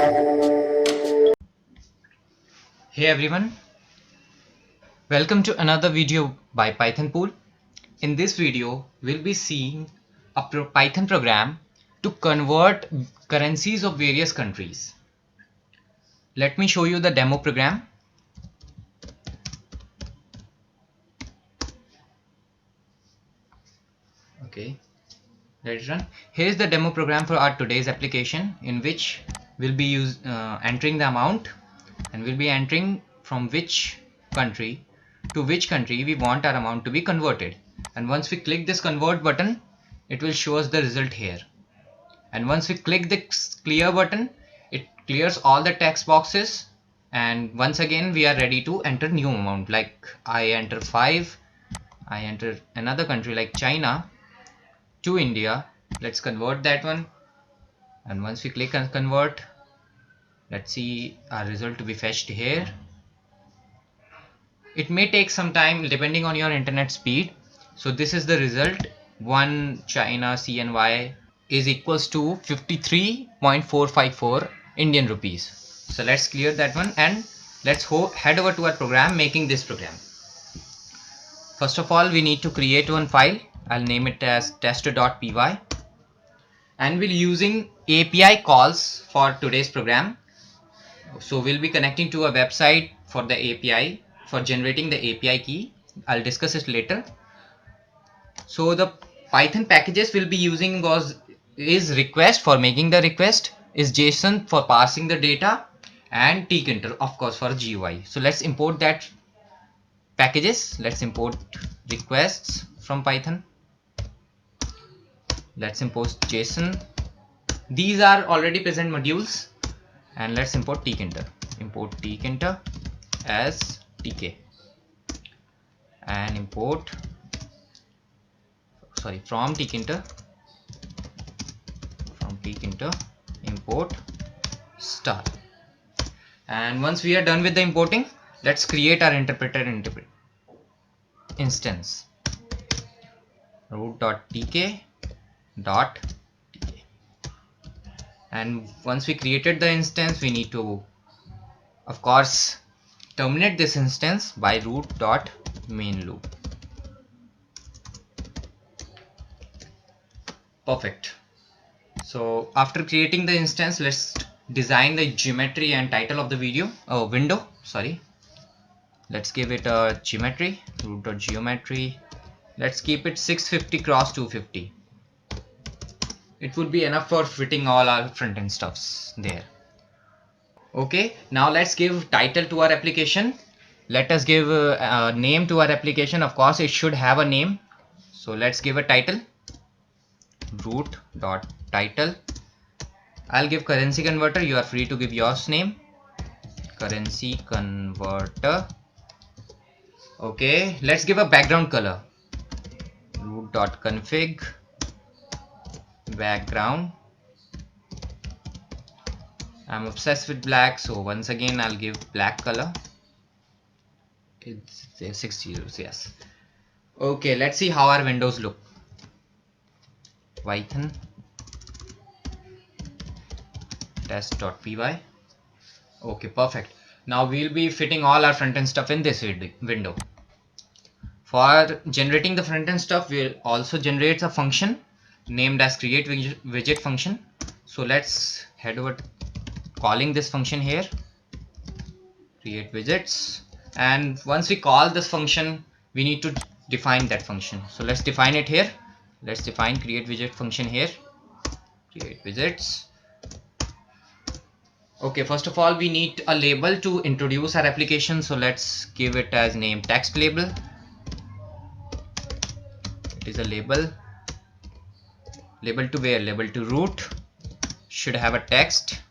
Hey everyone, welcome to another video by Pythonpool. In this video, we'll be seeing a Python program to convert currencies of various countries. Let me show you the demo program. Okay, let it run. Here's the demo program for our today's application, in which we'll be entering the amount, and we'll be entering from which country to which country we want our amount to be converted. And once we click this convert button, it will show us the result here. And once we click the clear button, it clears all the text boxes, and once again we are ready to enter new amount. Like I enter 5, I enter another country like China to India. Let's convert that one, and once we click on convert, let's see our result to be fetched here. It may take some time depending on your internet speed. So this is the result. 1 China CNY is equals to 53.454 Indian rupees. So let's clear that one, and let's head over to our program, making this program. First of all, we need to create one file. I'll name it as test.py, and we'll using API calls for today's program. So we'll be connecting to a website for the API for generating the API key. I'll discuss it later. So the Python packages we'll be using is request for making the request, is JSON for parsing the data, and tkinter of course for GUI. So let's import that packages. Let's import requests from Python. Let's import JSON. These are already present modules, and let's import tkinter. Import tkinter as tk, and import from tkinter import star. And once we are done with the importing, let's create our interpreter instance. root.tk. And once we created the instance, we need to of course terminate this instance by root.main loop. Perfect. So after creating the instance, let's design the geometry and title of the window. Let's give it a geometry, root.geometry. Let's keep it 650 cross 250. It would be enough for fitting all our front-end stuffs there. Okay, now let's give title to our application. Let us give a name to our application. Of course, it should have a name. So let's give a title, root.title. I'll give currency converter. You are free to give yours name, currency converter. Okay, let's give a background color, root.config background. I'm obsessed with black, so once again I'll give black color. It's 6 zeros, yes. Okay, let's see how our windows look. Python test.py. Okay, perfect. Now we'll be fitting all our front-end stuff in this window. For generating the front-end stuff, we'll also generate a function named as create widget function. So let's head over calling this function here, create widgets. And once we call this function, we need to define that function. So let's define it here. Let's define create widget function here, create widgets. Okay, first of all, we need a label to introduce our application. So let's give it as name text label. It is a label. Label to where? Label to root. Should have a text.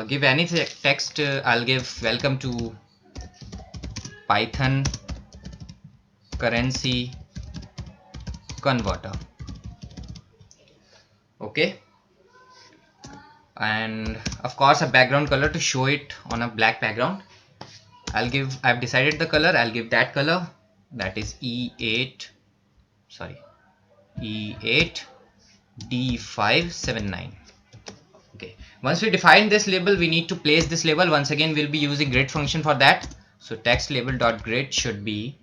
Give any text. I'll give welcome to Python currency converter. Okay, and of course a background color to show it on a black background. I've decided the color. I'll give that color, that is E8 D579. Once we define this label, we need to place this label. Once again, we'll be using grid function for that. So text label dot grid should be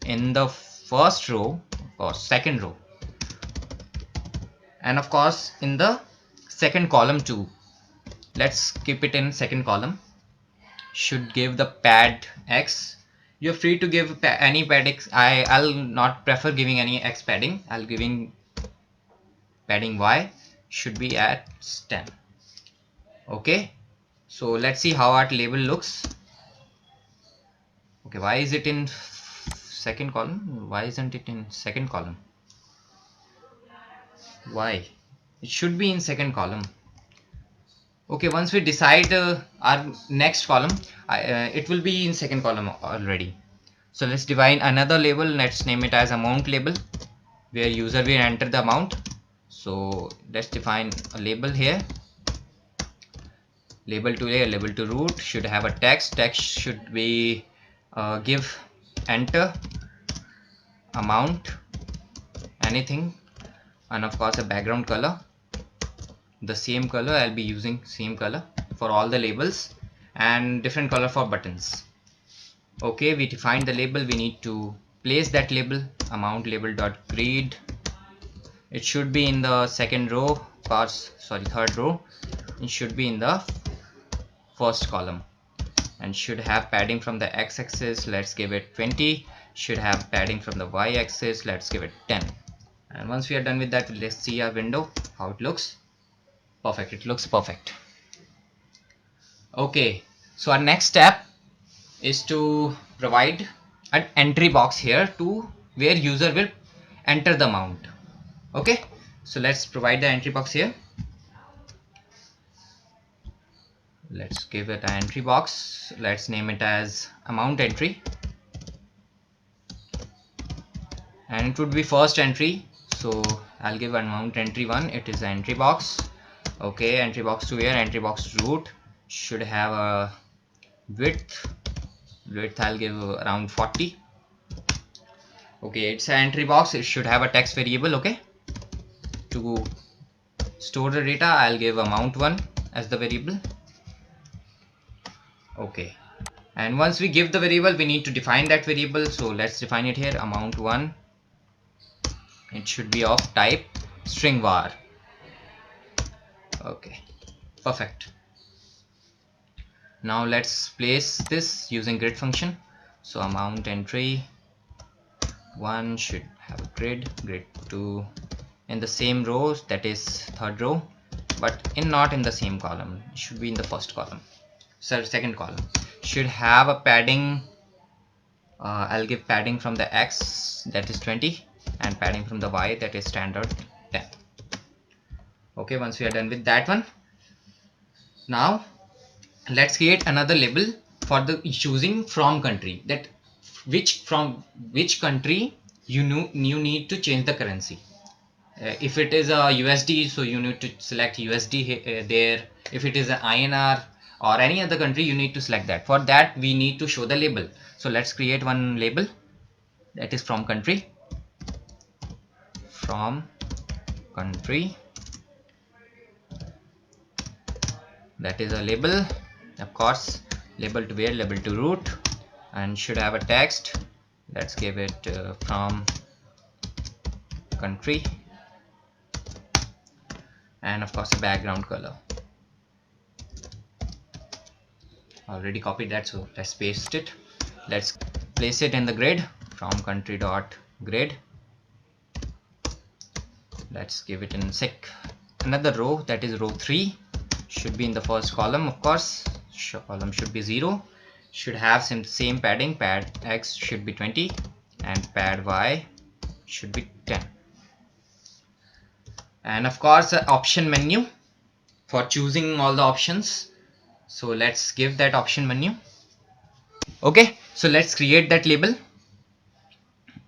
in the first row or second row, and of course in the second column too. Let's keep it in second column. Should give the pad x. You're free to give any pad x. I'll not prefer giving any x padding. I'll giving padding y. Should be at 10. Okay, so let's see how our label looks. Okay, why is it in second column? Why isn't it in second column? Why? It should be in second column. Okay, once we decide our next column, it will be in second column already. So let's define another label. Let's name it as amount label, where user will enter the amount. So let's define a label here. Label to layer, label to root, should have a text. Text should be give enter amount anything, and of course a background color, the same color. I'll be using same color for all the labels and different color for buttons. Okay, we defined the label. We need to place that label. Amount label dot grid. It should be in the second row, third row. It should be in the first column, and should have padding from the x-axis. Let's give it 20. Should have padding from the y-axis. Let's give it 10. And once we are done with that, let's see our window how it looks. Perfect, it looks perfect. Okay, so our next step is to provide an entry box here to where user will enter the amount. Okay, so let's provide the entry box here. Let's give it an entry box. Let's name it as amount entry, and it would be first entry. So I'll give amount entry 1. It is an entry box. Okay, entry box to where? Entry box to root. Should have a width I'll give around 40. Okay, it's an entry box. It should have a text variable. Okay, to store the data, I'll give amount 1 as the variable. Okay, and once we give the variable, we need to define that variable. So let's define it here. Amount 1, it should be of type string var. Okay, perfect. Now let's place this using grid function. So amount entry 1 should have a grid 2 in the same row, that is third row, but not in the same column. It should be in the first column. So second column should have a padding. I'll give padding from the x, that is 20, and padding from the y, that is standard 10. Okay, once we are done with that one, now let's create another label for the choosing from country, that from which country you need to change the currency. If it is a USD, so you need to select USD there. If it is an INR or any other country, you need to select that. For that, we need to show the label. So let's create one label, that is from country. That is a label, of course. Label to where? Label to root, and should have a text. Let's give it from country, and of course a background color. Already copied that, so let's paste it. Let's place it in the grid. From country dot grid. Let's give it in another row, that is row 3. Should be in the first column, of course. Column should be 0. Should have same padding. Pad x should be 20, and pad y should be 10. And of course option menu for choosing all the options. So let's give that option menu. Okay, so let's create that label.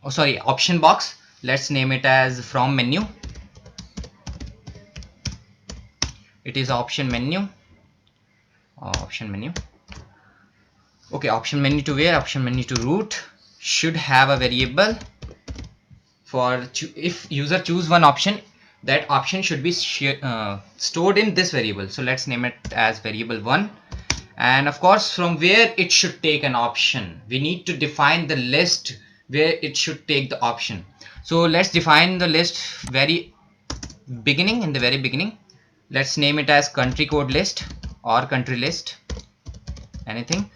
Option box. Let's name it as from menu. It is option menu. Okay, option menu to where? Option menu to root. Should have a variable for if user choose one option, that option should be stored in this variable. So let's name it as variable 1. And of course, from where it should take an option, we need to define the list where it should take the option. So let's define the list in the very beginning. Let's name it as country code list or country list, anything.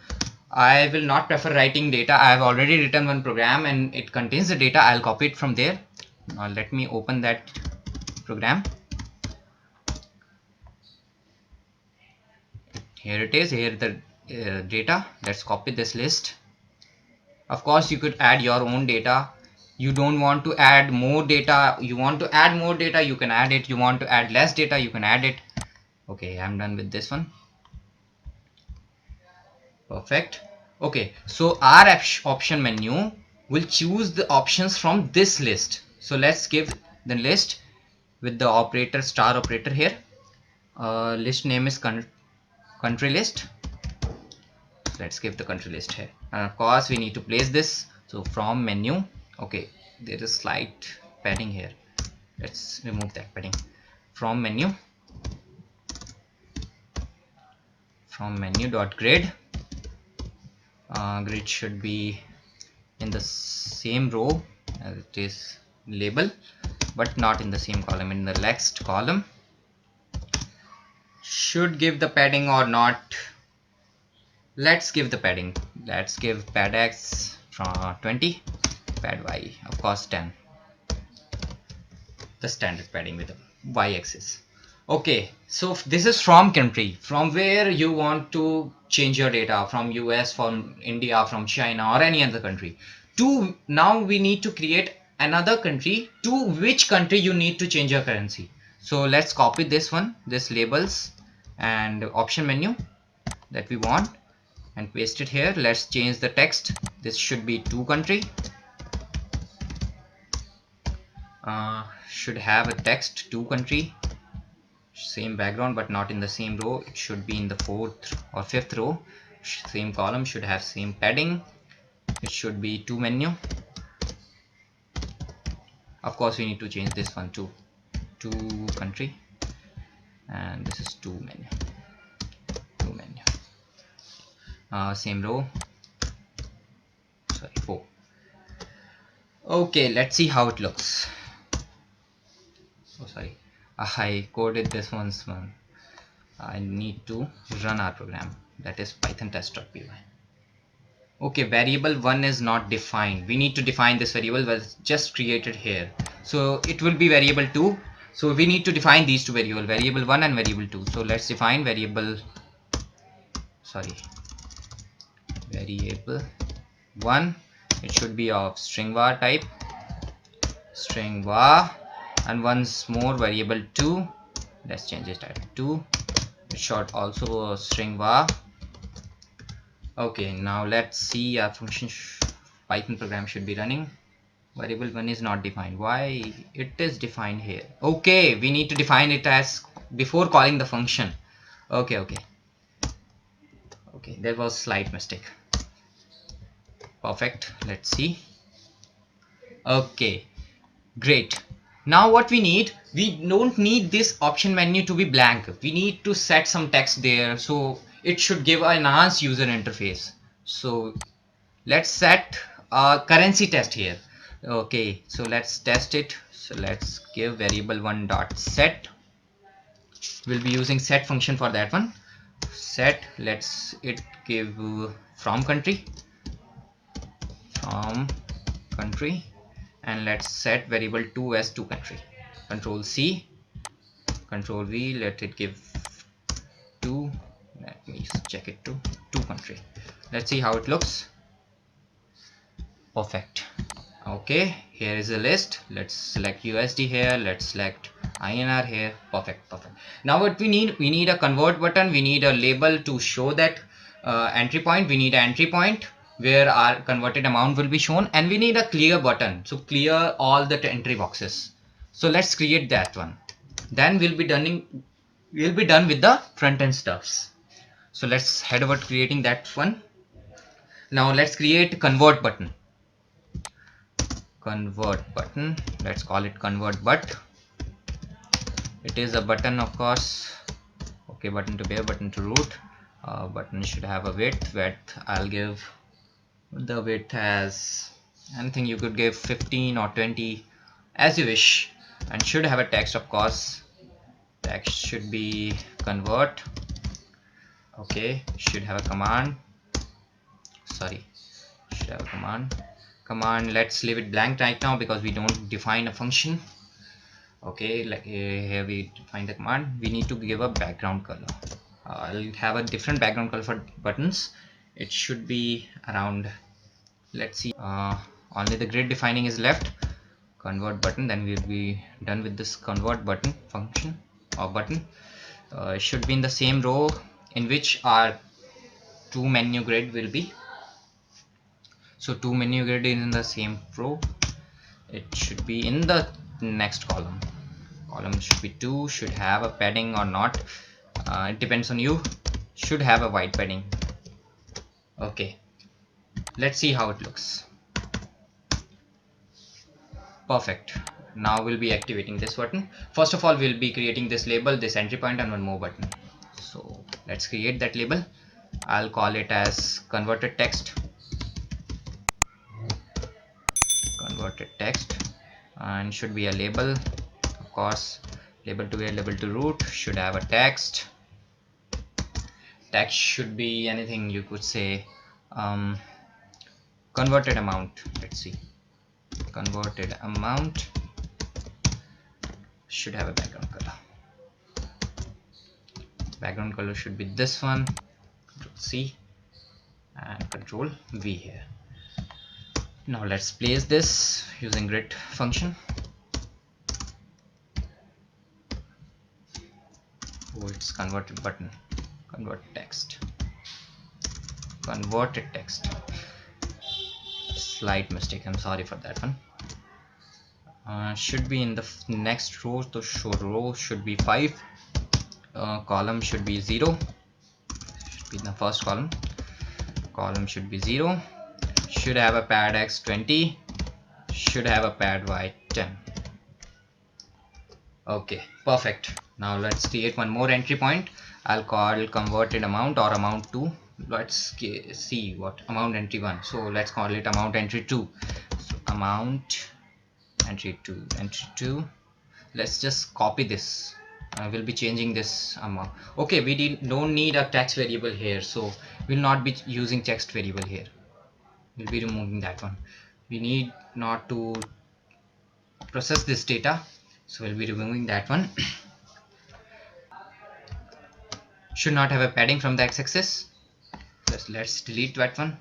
I will not prefer writing data. I have already written one program and it contains the data. I'll copy it from there. Now let me open that program. Here it is. Here the data. Let's copy this list. Of course, you could add your own data. You don't want to add more data. You want to add more data, you can add it. You want to add less data, you can add it. Okay, I'm done with this one. Perfect. Okay, so our option menu will choose the options from this list. So let's give the list with the operator, star operator here. List name is country list. Let's give the country list here, and of course we need to place this. So from menu, okay, there is slight padding here. Let's remove that padding. From menu dot grid. Grid should be in the same row as it is label, but not in the same column. In the next column, should give the padding or not. Let's give the padding. Let's give pad x from 20, pad y of course 10. The standard padding with the y-axis. Okay, so this is from country, from where you want to change your data, from US, from India, from China, or any other country. To now we need to create another country to which country you need to change your currency. So let's copy this one, this labels and option menu that we want, and paste it here. Let's change the text. This should be to country. Should have a text to country, same background but not in the same row. It should be in the 4th or 5th row. Same column should have same padding. It should be to menu. Of course we need to change this one to country, and this is to menu. Same row, sorry, 4. Okay, let's see how it looks. Oh sorry, I coded this once. I need to run our program, that is python test.py. Okay, variable 1 is not defined. We need to define this variable, was just created here. So it will be variable 2. So we need to define these two variables, variable 1 and variable 2. So let's define variable 1. It should be of string var type, string var, and once more variable 2. Let's change it to 2. It should also string var. Okay, now let's see our function Python program should be running. Variable 1 is not defined. Why? It is defined here. Okay, we need to define it as before calling the function. Okay, there was slight mistake. Perfect. Let's see. Okay, great. Now what we need, we don't need this option menu to be blank. We need to set some text there, so it should give an enhanced user interface. So let's set a currency test here. Okay, so let's test it. So let's give variable 1 dot set. We'll be using set function for that one. Set, let's it give from country, and let's set variable 2 as to country. Control C, Control V, let it give 2. Let me check it to country. Let's see how it looks. Perfect. Okay, here is the list. Let's select USD here. Let's select INR here. Perfect. Now what we need a convert button. We need a label to show that entry point. We need an entry point where our converted amount will be shown, and we need a clear button, so clear all the entry boxes. So let's create that one. Then we'll be done with the front end stuffs. So let's head over to creating that one. Now let's create convert button. Let's call it convert but. It is a button, of course. Okay, button to bear, button to root. Button should have a width. I'll give the width as anything. You could give 15 or 20 as you wish, and should have a text, of course. Text should be convert. Okay, should have a command. Sorry, should have a command. Let's leave it blank right now because we don't define a function. Okay, like here we define the command. We need to give a background color. I'll have a different background color for buttons. It should be around, let's see, only the grid defining is left. Convert button, then we'll be done with this convert button function or button. It should be in the same row in which our to menu grid will be. So to menu grid is in the same row. It should be in the next column. Column should be 2, should have a padding or not. It depends on you. Should have a white padding. Okay, let's see how it looks. Perfect. Now we'll be activating this button. First of all, we'll be creating this label, this entry point, and one more button. So let's create that label. I'll call it as converted text. Converted text, and should be a label, of course. Label to where, label to root, should have a text. Text should be anything. You could say converted amount. Let's see, converted amount. Should have a background color. Background color should be this one. Control C and Control V here. Now let's place this using grid function. Oh, it's converted button. Convert text. Converted text. Slight mistake. I'm sorry for that one. Should be in the next row. So row should be 5. Column should be 0. Should be in the first column. Column should be 0. Should have a pad x 20. Should have a pad y 10. Okay, perfect. Now let's create one more entry point. I'll call converted amount or amount 2. Let's see what amount entry 1. So let's call it amount entry 2. So amount entry 2, entry 2. Let's just copy this. I will be changing this amount. Okay, we don't need a text variable here, so we'll not be using text variable here. We'll be removing that one. We need not to process this data, so we'll be removing that one. Should not have a padding from the x-axis. Let's delete that one.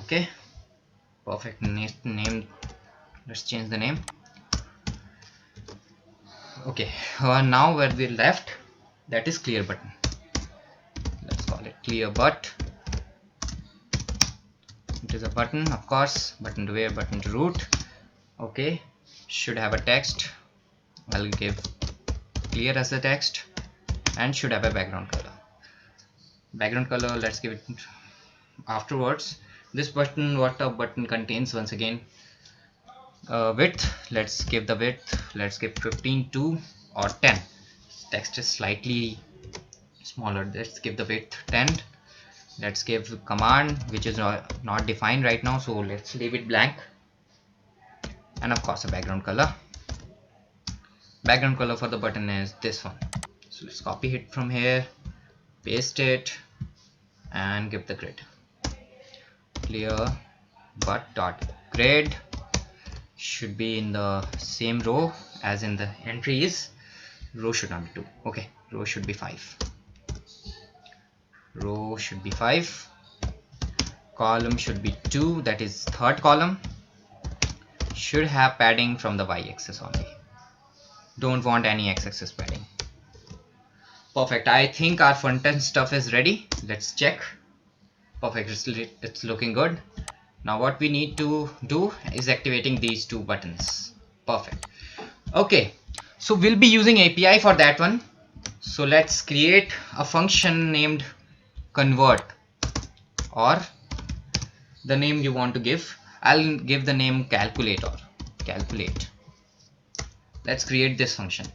Okay, perfect. Name, let's change the name. Okay, now where we left, that is clear button. Let's call it clear but. It is a button, of course. Button to where, button to root. Okay, should have a text. I'll give clear as the text, and should have a background color. Background color, let's give it afterwards. This button, what a button contains, once again, width. Let's give the width, let's give 15 to or 10. Text is slightly smaller. Let's give the width 10. Let's give command, which is not defined right now, so let's leave it blank. And of course a background color. Background color for the button is this one. So let's copy it from here, paste it, and give the grid. Clear but dot grid should be in the same row as in the entries. Row should not be 2. Okay, row should be 5. Row should be 5. Column should be 2, that is third column. Should have padding from the y-axis only. Don't want any x-axis padding. Perfect. I think our front end stuff is ready. Let's check. Perfect. It's looking good. Now what we need to do is activating these 2 buttons. Perfect. Okay, so we'll be using API for that one. So let's create a function named convert, or the name you want to give. I'll give the name calculate or calculate. let's create this function.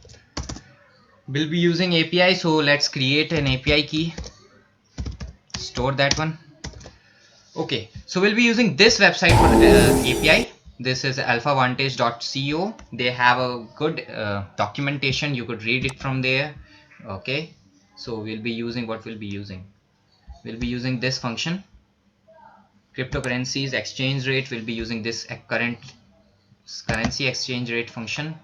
We'll be using API, so let's create an API key, store that one. Okay, so we'll be using this website for API. This is alphavantage.co. They have a good documentation, you could read it from there. Okay, so we'll be using we'll be using this function, cryptocurrencies exchange rate. We'll be using this current currency exchange rate function.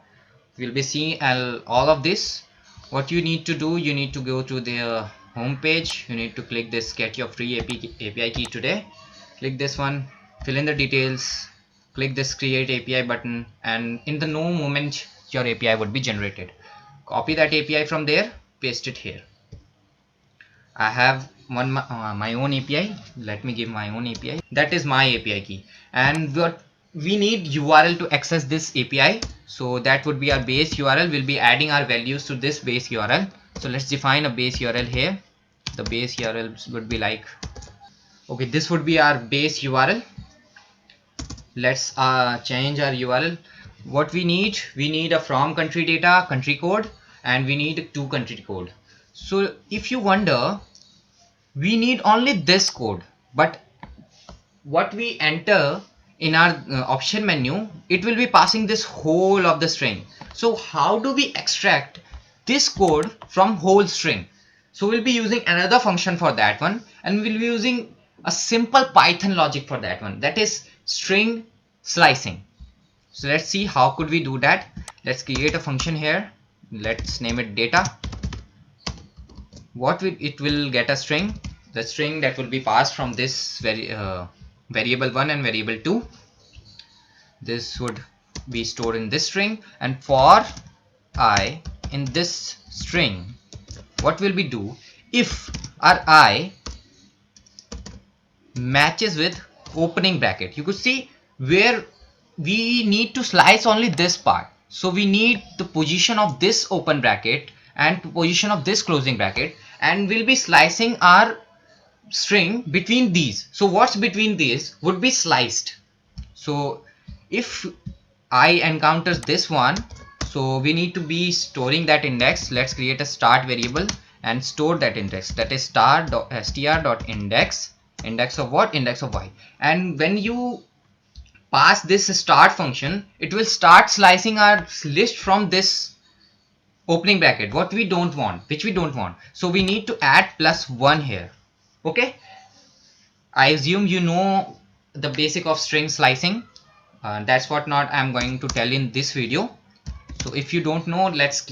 We'll be seeing all of this. What you need to do, you need to go to the home page. You need to click this get your free API key today. Click this one, fill in the details, click this create API button, and in the no moment your API would be generated. Copy that API from there, paste it here. I have my own API. Let me give my own API. That is my API key, and what we need URL to access this API. So that would be our base URL. We'll be adding our values to this base URL. So let's define a base URL here. The base URL would be like, okay, this would be our base URL. Let's change our URL. What we need a from country data, country code, and we need to country code. So if you wonder, we need only this code, but what we enter in our option menu, it will be passing this whole of the string. So how do we extract this code from whole string? So we'll be using another function for that one, and we'll be using a simple Python logic for that one, that is string slicing. So let's see how could we do that. Let's create a function here. Let's name it data. It will get a string, the string that will be passed from this variable 1 and variable 2. This would be stored in this string, and for I in this string, what will we do? If our I matches with opening bracket, you could see where we need to slice only this part. So we need the position of this open bracket and position of this closing bracket, and we'll be slicing our string between these. So what's between these would be sliced. So if I encounters this one, so we need to be storing that index. Let's create a start variable and store that index, that is str.index. Index of what? Index of y. And when you pass this start function, it will start slicing our list from this opening bracket, which we don't want. So we need to add +1 here. Okay, I assume you know the basic of string slicing. That's what not I'm going to tell in this video. So if you don't know, let's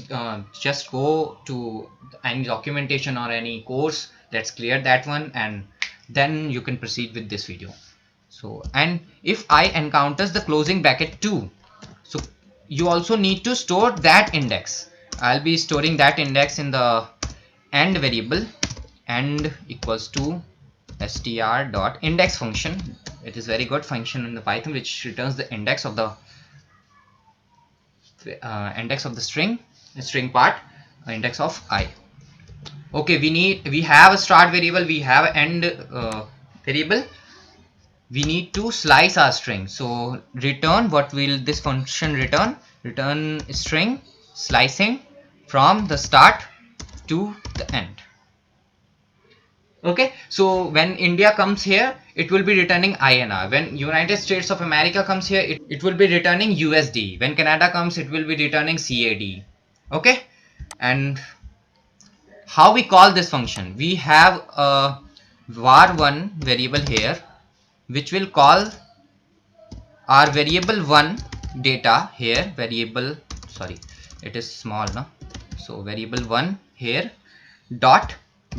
just go to any documentation or any course. Let's clear that one, and then you can proceed with this video. So, and if I encounters the closing bracket 2, so you also need to store that index. I'll be storing that index in the end variable, end equals to str.index function. It is very good function in the Python, which returns the index of the string part, index of I. Okay, we have a start variable, we have an end variable. We need to slice our string. So return, what will this function return? Return string slicing from the start to the end. Okay, so when India comes here, it will be returning INR. When United States of America comes here, it will be returning USD. When Canada comes, it will be returning CAD. Okay, and how we call this function? We have a var1 variable here, which will call our variable 1 data here, variable, sorry, it is small now. So variable 1 here dot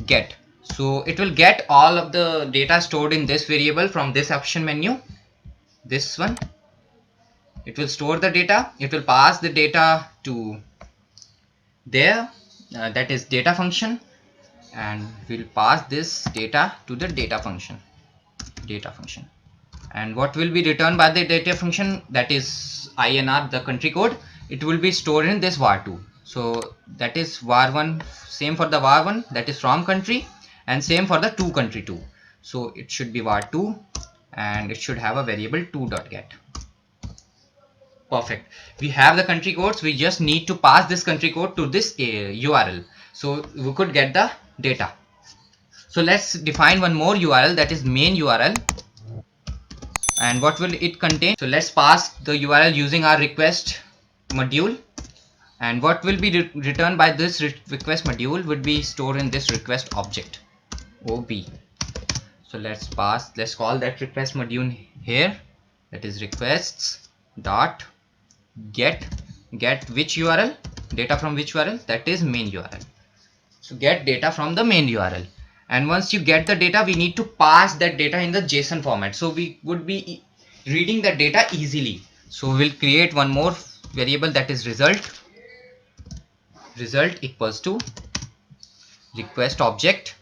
get. So it will get all of the data stored in this variable from this option menu. This one, it will store the data. It will pass the data to there, that is data function, and we'll pass this data to the data function. And what will be returned by the data function, that is INR, the country code. It will be stored in this var2. So that is var1, same for the var1, that is from country, and same for the to country 2. So it should be var2, and it should have a variable 2.get. Perfect. We have the country codes. We just need to pass this country code to this URL. So we could get the data. So let's define one more URL, that is main URL. And what will it contain? So let's pass the URL using our request module. And what will be returned by this request module would be stored in this request object, OB. So let's call that request module here, that is requests dot get which URL, data from which URL, that is main URL. So get data from the main URL, and once you get the data, we need to pass that data in the JSON format, so we would be reading the data easily. So we'll create one more variable, that is result equals to request object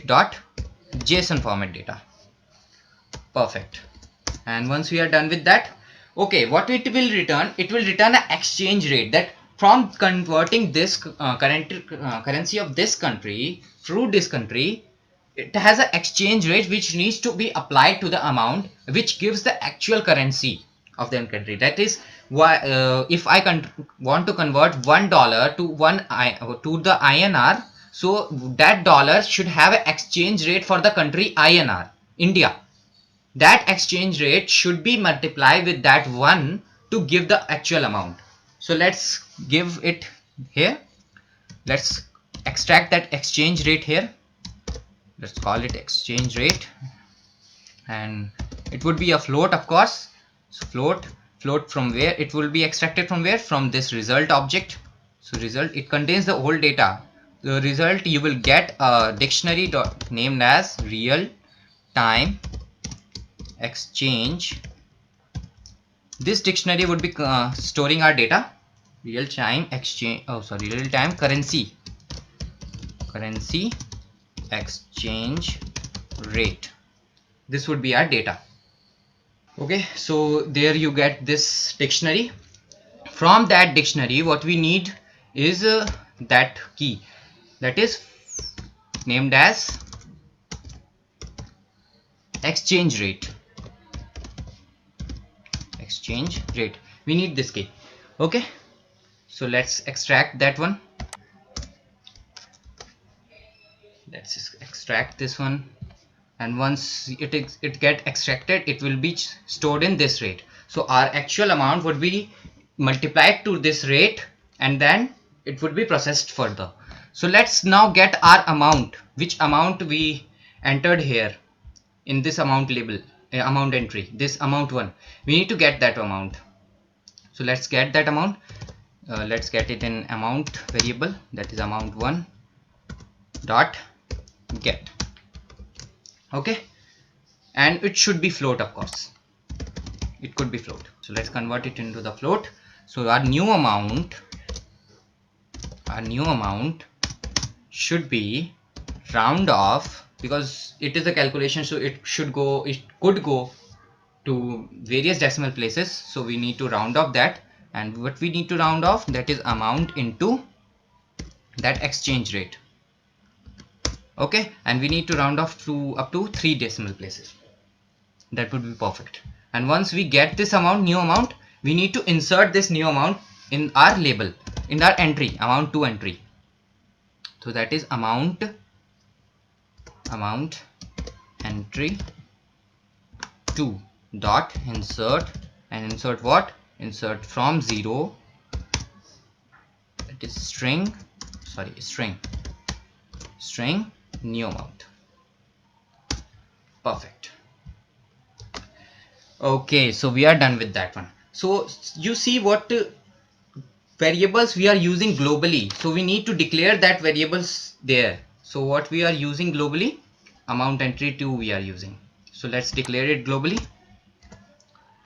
dot JSON format data. Perfect. And once we are done with that, okay, what it will return? It will return an exchange rate, that from converting this currency of this country through this country, it has an exchange rate which needs to be applied to the amount, which gives the actual currency of the country. That is why if I want to convert $1 to the INR, so that dollar should have an exchange rate for the country INR, India. That exchange rate should be multiplied with that one to give the actual amount. So let's give it here. Let's extract that exchange rate here. Let's call it exchange rate, and it would be a float, of course. So float from where it will be extracted, from where? From this result object. So result, it contains the whole data. The result, you will get a dictionary named as real time exchange. This dictionary would be storing our data, real time exchange, real time currency exchange rate. This would be our data. Okay, so there you get this dictionary. From that dictionary, what we need is that key, that is named as exchange rate. We need this key. Okay, so let's extract that one. Let's just extract this one, and once it get extracted, it will be stored in this rate. So our actual amount would be multiplied to this rate, and then it would be processed further. So let's now get our amount, which amount we entered here in this amount label, amount entry, this amount one. We need to get that amount. So let's get that amount. Let's get it in amount variable, that is amount one dot get. Okay, and it should be float, of course. It could be float, so let's convert it into the float. So our new amount should be round off, because it is a calculation, so it could go to various decimal places, so we need to round off that. And what we need to round off, that is amount into that exchange rate. Okay, and we need to round off to up to 3 decimal places. That would be perfect. And once we get this amount, new amount, we need to insert this new amount in our label, in our entry, amount 2 entry. So that is amount entry 2 dot insert, and insert what? Insert from 0, it is string new amount. Perfect. Okay, so we are done with that one. So you see what variables we are using globally, so we need to declare that variables there. So what we are using globally, amount entry 2 we are using. So let's declare it globally.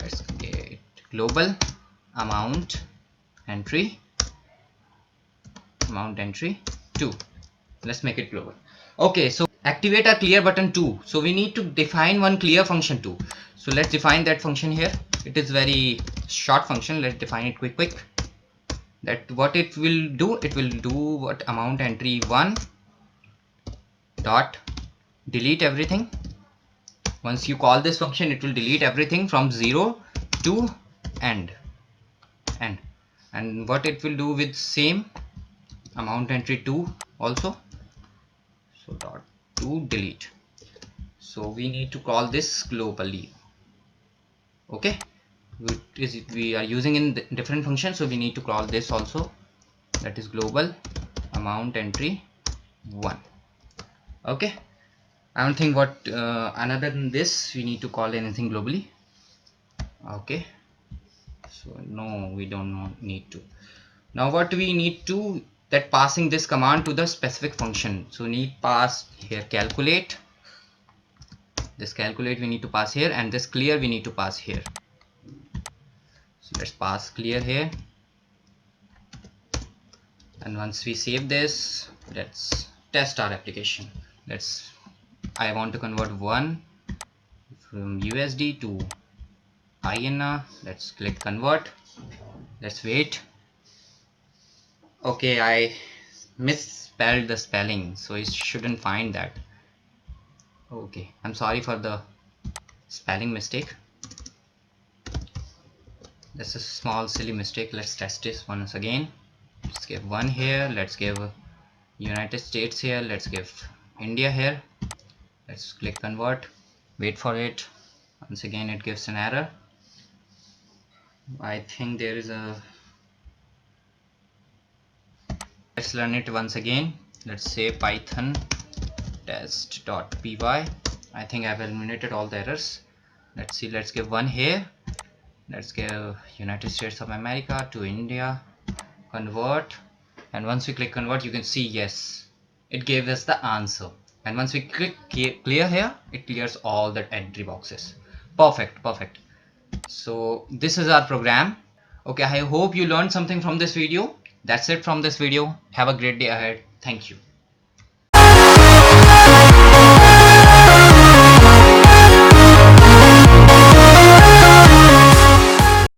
Let's get global amount entry 2. Let's make it global. Okay, so activate our clear button 2. So we need to define one clear function 2. So let's define that function here. It is very short function. Let's define it quick. That what it will do, what amount entry 1 dot delete everything, Once you call this function, it will delete everything from 0 to end. And what it will do with same amount entry 2 also. So dot to delete. So we need to call this globally. Okay, we are using in different functions, so we need to call this also, that is global amount entry 1. Okay, I don't think what another than this we need to call anything globally. Okay, so no, we don't need to. Now what we need to, that passing this command to the specific function, so need pass here calculate. This calculate we need to pass here, and this clear we need to pass here. So let's pass clear here, and once we save this, let's test our application. I want to convert 1 from USD to INR. Let's click convert. Let's wait. Okay, I misspelled the spelling, so it shouldn't find that. Okay, I'm sorry for the spelling mistake. That's a small silly mistake. Let's test this once again. Let's give 1 here, let's give United States here, let's give India here. Let's click convert, wait for it. Once again it gives an error. I think there is a, let's learn it once again. Let's say python test.py. I think I've eliminated all the errors. Let's see, let's give 1 here, let's give United States of America to India, convert, and once we click convert, you can see yes, it gave us the answer. And once we click clear here, it clears all the entry boxes. Perfect. So this is our program. Okay, I hope you learned something from this video. That's it from this video. Have a great day ahead. Thank you.